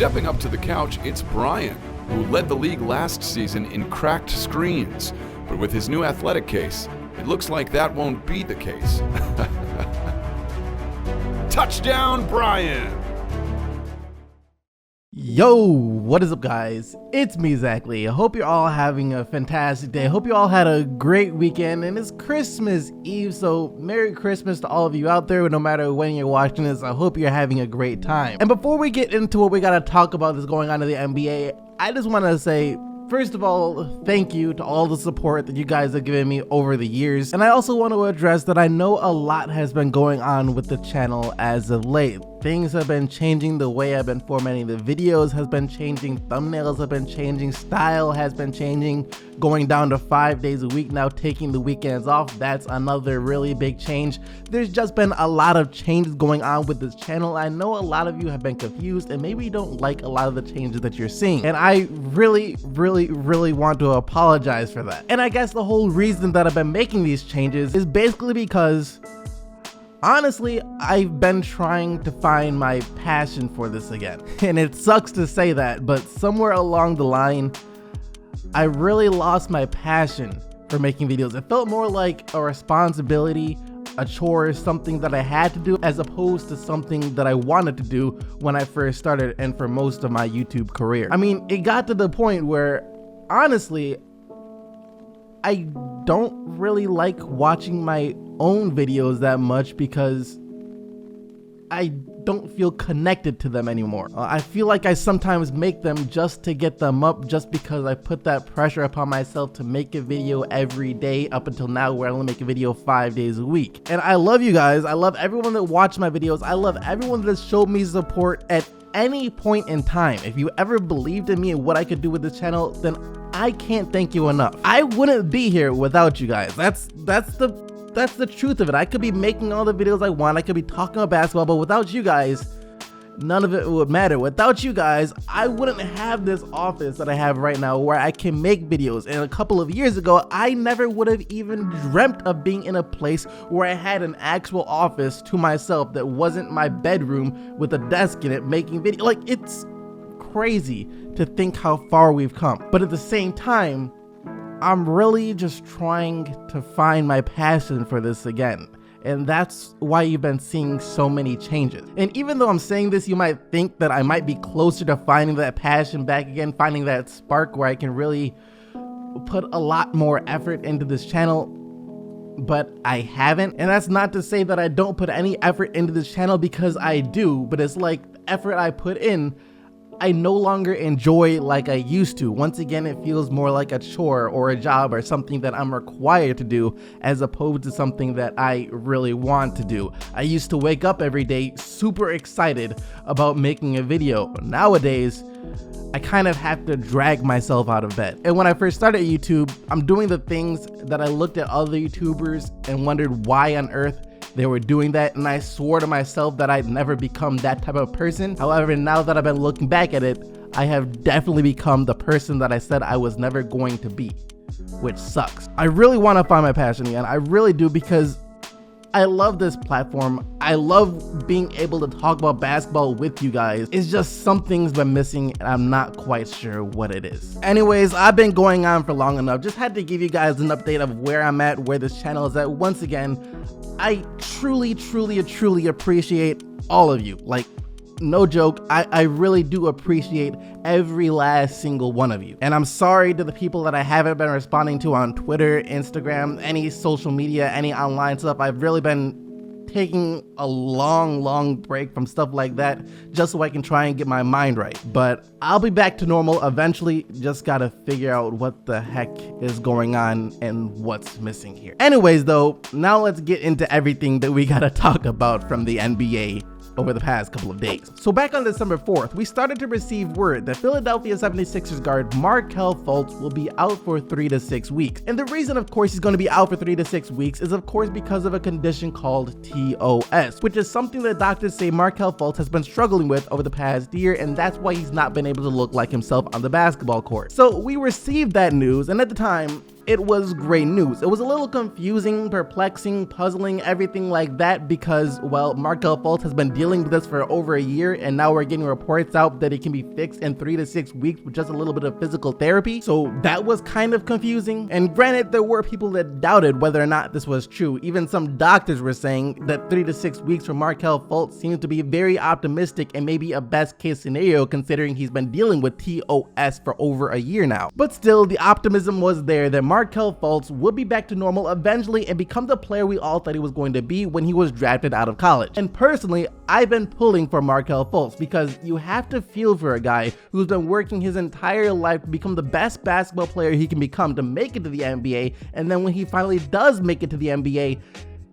Stepping up to the couch, it's Brian, who led the league last season in cracked screens. But with his new athletic case, it looks like that won't be the case. Touchdown, Brian! Yo, what is up, guys? It's me, Zach Lee. I hope you're all having a fantastic day. I hope you all had a great weekend, and it's Christmas Eve, so Merry Christmas to all of you out there. No matter when you're watching this, I hope you're having a great time. And before we get into what we gotta talk about that's going on in the NBA, I just want to say, first of all, thank you to all the support that you guys have given me over the years. And I also want to address that I know a lot has been going on with the channel as of late. Things have been changing, the way I've been formatting the videos has been changing, thumbnails have been changing, style has been changing, going down to 5 days a week now, taking the weekends off. That's another really big change. There's just been a lot of changes going on with this channel. I know a lot of you have been confused and maybe don't like a lot of the changes that you're seeing. And I really want to apologize for that. And I guess the whole reason that I've been making these changes is basically because honestly, I've been trying to find my passion for this again. And it sucks to say that, but somewhere along the line, I really lost my passion for making videos. It felt more like a responsibility, a chore, something that I had to do, as opposed to something that I wanted to do when I first started and for most of my YouTube career. I mean, it got to the point where, honestly, I don't really like watching my own videos that much because I don't feel connected to them anymore. I feel like I sometimes make them just to get them up, just because I put that pressure upon myself to make a video every day up until now, where I only make a video 5 days a week. And I love you guys. I love everyone that watched my videos. I love everyone that has showed me support at any point in time. If you ever believed in me and what I could do with this channel, then I can't thank you enough. I wouldn't be here without you guys. That's the truth of it. I could be making all the videos I want. I could be talking about basketball, but without you guys, none of it would matter. Without you guys, I wouldn't have this office that I have right now where I can make videos. And a couple of years ago, I never would have even dreamt of being in a place where I had an actual office to myself that wasn't my bedroom with a desk in it making videos. Like, it's crazy to think how far we've come. But at the same time, I'm really just trying to find my passion for this again. And that's why you've been seeing so many changes. And even though I'm saying this, you might think that I might be closer to finding that passion back again, finding that spark where I can really put a lot more effort into this channel, but I haven't. And that's not to say that I don't put any effort into this channel, because I do, but it's like the effort I put in, I no longer enjoy like I used to. Once again, it feels more like a chore or a job or something that I'm required to do, as opposed to something that I really want to do. I used to wake up every day super excited about making a video. Nowadays, I kind of have to drag myself out of bed. And when I first started YouTube, I'm doing the things that I looked at other YouTubers and wondered why on earth they were doing that, and I swore to myself that I'd never become that type of person. However, now that I've been looking back at it, I have definitely become the person that I said I was never going to be, which sucks. I really want to find my passion again. I really do, because I love this platform. I love being able to talk about basketball with you guys. It's just something's been missing, and I'm not quite sure what it is. Anyways, I've been going on for long enough. Just had to give you guys an update of where I'm at, where this channel is at. Once again, I truly appreciate all of you. Like, no joke, I really do appreciate every last single one of you. And I'm sorry to the people that I haven't been responding to on Twitter, Instagram, any social media, any online stuff. I've really been taking a long break from stuff like that just so I can try and get my mind right. But I'll be back to normal eventually. Just gotta figure out what the heck is going on and what's missing here. Anyways though, now let's get into everything that we gotta talk about from the NBA over the past couple of days. So back on December 4th, we started to receive word that Philadelphia 76ers guard Markelle Fultz will be out for 3 to 6 weeks. And the reason, of course, he's going to be out for 3 to 6 weeks is, of course, because of a condition called TOS, which is something that doctors say Markelle Fultz has been struggling with over the past year, and that's why he's not been able to look like himself on the basketball court. So we received that news, and at the time, it was great news. It was a little confusing, perplexing, puzzling, everything like that because, well, Markelle Fultz has been dealing with this for over a year and now we're getting reports out that it can be fixed in 3 to 6 weeks with just a little bit of physical therapy. So that was kind of confusing. And granted, there were people that doubted whether or not this was true. Even some doctors were saying that 3 to 6 weeks for Markelle Fultz seems to be very optimistic and maybe a best case scenario considering he's been dealing with TOS for over a year now. But still, the optimism was there that Markelle Fultz would be back to normal eventually and become the player we all thought he was going to be when he was drafted out of college. And personally, I've been pulling for Markelle Fultz because you have to feel for a guy who's been working his entire life to become the best basketball player he can become to make it to the NBA, and then when he finally does make it to the NBA,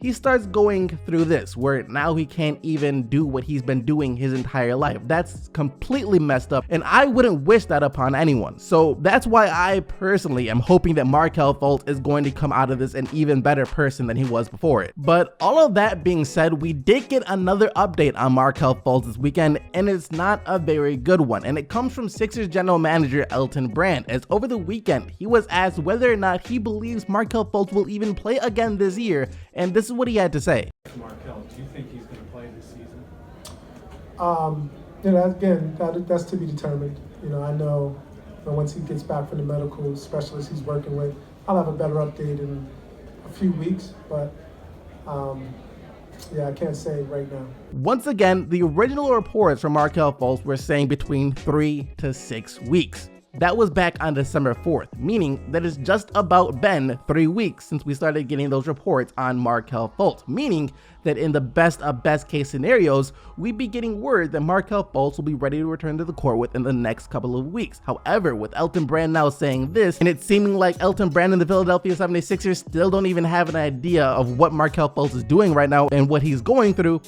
he starts going through this, where now he can't even do what he's been doing his entire life. That's completely messed up, and I wouldn't wish that upon anyone. So that's why I personally am hoping that Markelle Fultz is going to come out of this an even better person than he was before it. But all of that being said, we did get another update on Markelle Fultz this weekend, and it's not a very good one. And it comes from Sixers general manager Elton Brand, as over the weekend, he was asked whether or not he believes Markelle Fultz will even play again this year, and this is what he had to say. Markelle, do you think he's going to play this season? Again, that's to be determined. I know that once he gets back from the medical specialist he's working with, I'll have a better update in a few weeks, but I can't say right now. Once again, the original reports from Markelle Fultz were saying between 3 to 6 weeks. That was back on December 4th, meaning that it's just about been 3 weeks since we started getting those reports on Markelle Fultz, meaning that in the best of best case scenarios, we'd be getting word that Markelle Fultz will be ready to return to the court within the next couple of weeks. However, with Elton Brand now saying this, and it seeming like Elton Brand and the Philadelphia 76ers still don't even have an idea of what Markelle Fultz is doing right now and what he's going through,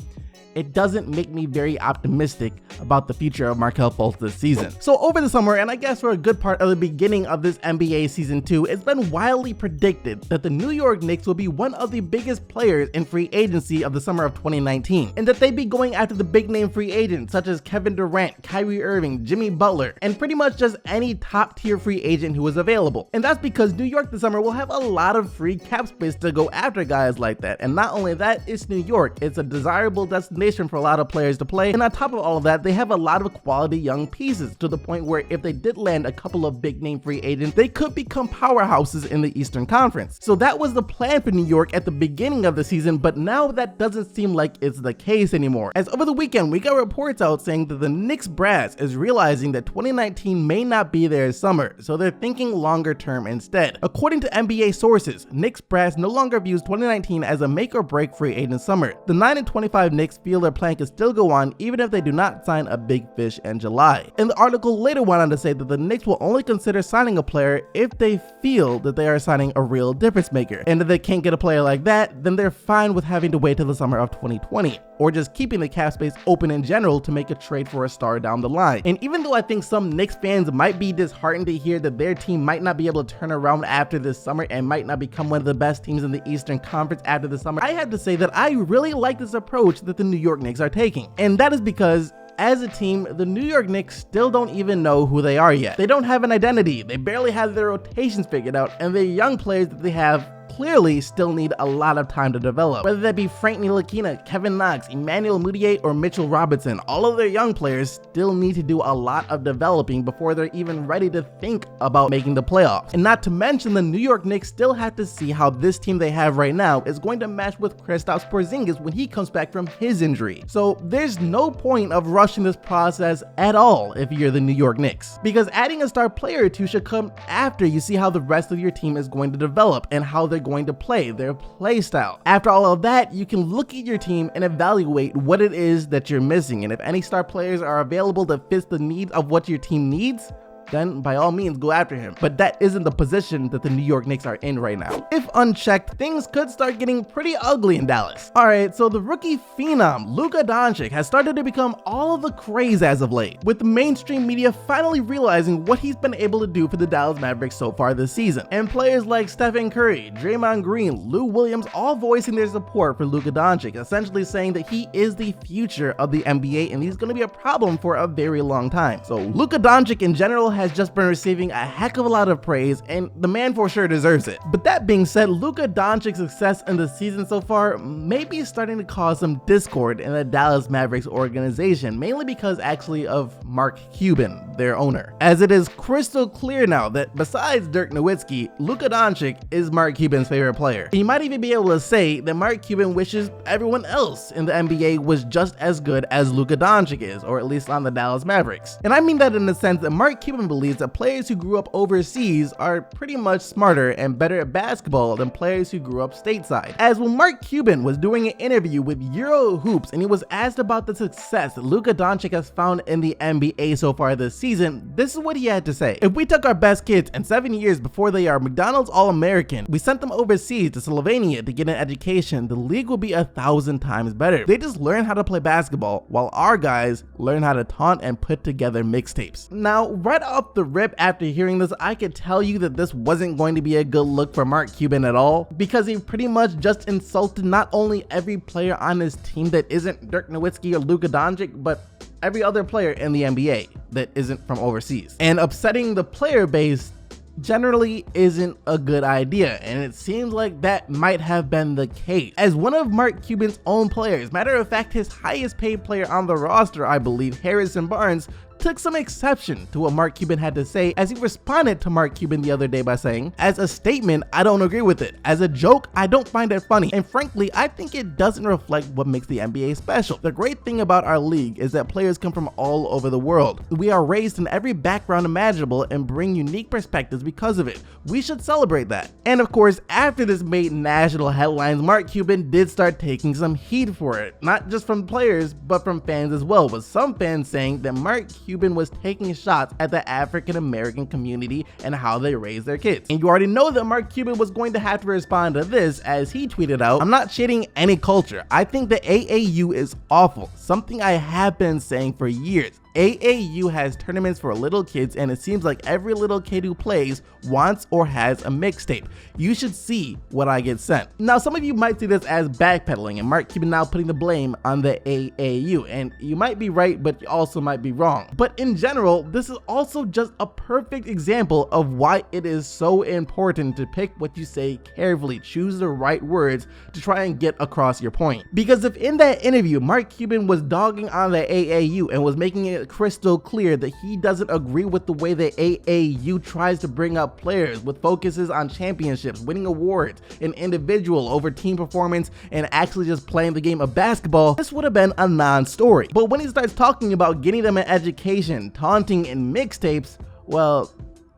it doesn't make me very optimistic about the future of Markelle Fultz this season. So over the summer, and I guess for a good part of the beginning of this NBA season 2, it's been widely predicted that the New York Knicks will be one of the biggest players in free agency of the summer of 2019, and that they'd be going after the big name free agents such as Kevin Durant, Kyrie Irving, Jimmy Butler, and pretty much just any top tier free agent who is available. And that's because New York this summer will have a lot of free cap space to go after guys like that. And not only that, it's New York. It's a desirable destination for a lot of players to play, and on top of all of that, they have a lot of quality young pieces to the point where if they did land a couple of big name free agents, they could become powerhouses in the Eastern Conference. So that was the plan for New York at the beginning of the season, but now that doesn't seem like it's the case anymore, as over the weekend we got reports out saying that the Knicks brass is realizing that 2019 may not be their summer, so they're thinking longer term instead. According to NBA sources, Knicks brass no longer views 2019 as a make or break free agent summer. The 9-25 Knicks feel their plan can still go on even if they do not sign a big fish in July. And the article later went on to say that the Knicks will only consider signing a player if they feel that they are signing a real difference maker. And if they can't get a player like that, then they're fine with having to wait till the summer of 2020, or just keeping the cap space open in general to make a trade for a star down the line. And even though I think some Knicks fans might be disheartened to hear that their team might not be able to turn around after this summer and might not become one of the best teams in the Eastern Conference after the summer, I have to say that I really like this approach that the New York Knicks are taking. And that is because as a team, the New York Knicks still don't even know who they are yet. They don't have an identity, they barely have their rotations figured out, and the young players that they have clearly still need a lot of time to develop. Whether that be Frank Ntilikina, Kevin Knox, Emmanuel Mudiay, or Mitchell Robinson, all of their young players still need to do a lot of developing before they're even ready to think about making the playoffs. And not to mention, the New York Knicks still have to see how this team they have right now is going to match with Kristaps Porzingis when he comes back from his injury. So there's no point of rushing this process at all if you're the New York Knicks, because adding a star player or two should come after you see how the rest of your team is going to develop and how they're going to play, their play style. After all of that, you can look at your team and evaluate what it is that you're missing, and if any star players are available that fits the needs of what your team needs, then by all means go after him. But that isn't the position that the New York Knicks are in right now. If unchecked, things could start getting pretty ugly in Dallas. Alright, so the rookie phenom Luka Doncic has started to become all of the craze as of late, with the mainstream media finally realizing what he's been able to do for the Dallas Mavericks so far this season. And players like Stephen Curry, Draymond Green, Lou Williams all voicing their support for Luka Doncic, essentially saying that he is the future of the NBA and he's going to be a problem for a very long time. So Luka Doncic in general has just been receiving a heck of a lot of praise, and the man for sure deserves it. But that being said, Luka Doncic's success in the season so far may be starting to cause some discord in the Dallas Mavericks organization, mainly because actually of Mark Cuban, their owner. As it is crystal clear now that besides Dirk Nowitzki, Luka Doncic is Mark Cuban's favorite player. You might even be able to say that Mark Cuban wishes everyone else in the NBA was just as good as Luka Doncic is, or at least on the Dallas Mavericks. And I mean that in the sense that Mark Cuban believes that players who grew up overseas are pretty much smarter and better at basketball than players who grew up stateside. As when Mark Cuban was doing an interview with Euro Hoops and he was asked about the success that Luka Doncic has found in the NBA so far this season, this is what he had to say. If we took our best kids and 7 years before they are McDonald's All-American, we sent them overseas to Slovenia to get an education, the league would be 1,000 times better. They just learn how to play basketball while our guys learn how to taunt and put together mixtapes. Now, right off the rip after hearing this, I could tell you that this wasn't going to be a good look for Mark Cuban at all, because he pretty much just insulted not only every player on his team that isn't Dirk Nowitzki or Luka Doncic, but every other player in the NBA that isn't from overseas. And upsetting the player base generally isn't a good idea, and it seems like that might have been the case, as one of Mark Cuban's own players, matter of fact his highest paid player on the roster, I believe, Harrison Barnes, took some exception to what Mark Cuban had to say, as he responded to Mark Cuban the other day by saying, "As a statement, I don't agree with it. As a joke, I don't find it funny. And frankly, I think it doesn't reflect what makes the NBA special. The great thing about our league is that players come from all over the world. We are raised in every background imaginable and bring unique perspectives because of it. We should celebrate that." And of course, after this made national headlines, Mark Cuban did start taking some heat for it. Not just from players, but from fans as well, with some fans saying that Mark Cuban was taking shots at the African American community and how they raise their kids. And you already know that Mark Cuban was going to have to respond to this, as he tweeted out, "I'm not shading any culture. I think the AAU is awful, something I have been saying for years. AAU has tournaments for little kids, and it seems like every little kid who plays wants or has a mixtape. You should see what I get sent." Now, some of you might see this as backpedaling and Mark Cuban now putting the blame on the AAU, and you might be right, but you also might be wrong. But in general, this is also just a perfect example of why it is so important to pick what you say carefully, choose the right words to try and get across your point. Because if in that interview, Mark Cuban was dogging on the AAU and was making it crystal clear that he doesn't agree with the way the AAU tries to bring up players, with focuses on championships, winning awards, an individual over team performance, and actually just playing the game of basketball, this would have been a non-story. But when he starts talking about getting them an education, taunting, and mixtapes, well,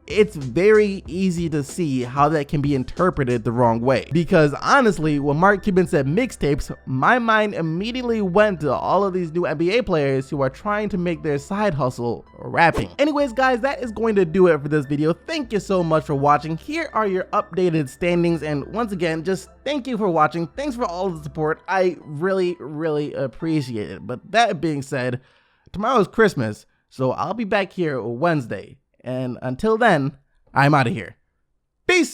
it's very easy to see how that can be interpreted the wrong way. Because honestly, when Mark Cuban said mixtapes, my mind immediately went to all of these new NBA players who are trying to make their side hustle rapping. Anyways guys, that is going to do it for this video. Thank you so much for watching. Here are your updated standings, and once again, just thank you for watching. Thanks for all the support. I really appreciate it. But that being said, tomorrow's Christmas, so I'll be back here Wednesday. And until then, I'm out of here. Peace!